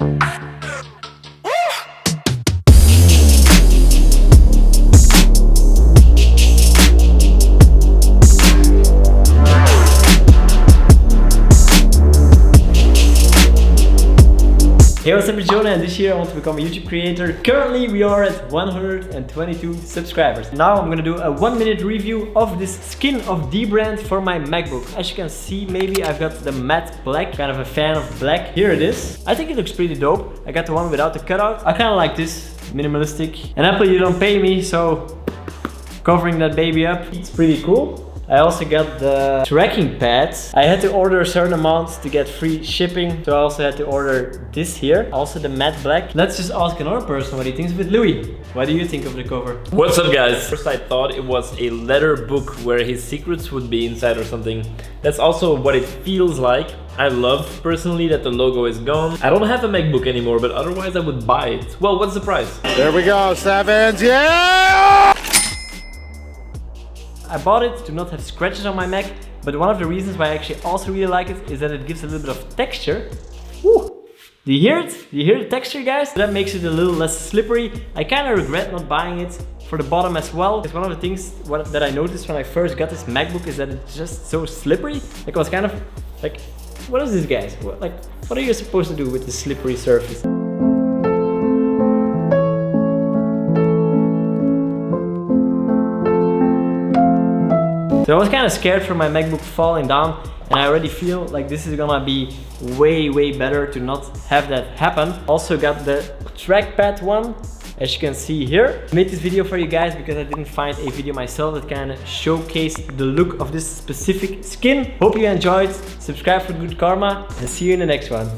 Hey, what's up, it's Jona, and this year I want to become a YouTube creator. Currently we are at 122 subscribers. Now I'm gonna do a 1-minute review of this skin of dbrand for my MacBook. As you can see, maybe I've got the matte black, kind of a fan of black. Here it is. I think it looks pretty dope. I got the one without the cutout. I kind of like this, minimalistic. And Apple, you don't pay me, so covering that baby up, it's pretty cool. I also got the tracking pads. I had to order a certain amount to get free shipping, so I also had to order this here. Also the matte black. Let's just ask another person what he thinks of it. Louis, what do you think of the cover? What's up, guys? First I thought it was a leather book where his secrets would be inside or something. That's also what it feels like. I love personally that the logo is gone. I don't have a MacBook anymore, but otherwise I would buy it. Well, what's the price? There we go, Sevens, yeah! I bought it to not have scratches on my Mac, but one of the reasons why I actually also really like it is that it gives a little bit of texture. Woo! Do you hear it? Do you hear the texture, guys? That makes it a little less slippery. I kind of regret not buying it for the bottom as well. It's one of the things that I noticed when I first got this MacBook is that it's just so slippery. Like I was kind of like, what is this, guys? What are you supposed to do with this slippery surface? So I was kind of scared for my MacBook falling down, and I already feel like this is gonna be way better to not have that happen. Also got the trackpad one, as you can see here. I made this video for you guys because I didn't find a video myself that kind of showcased the look of this specific skin. Hope you enjoyed, subscribe for good karma, and see you in the next one.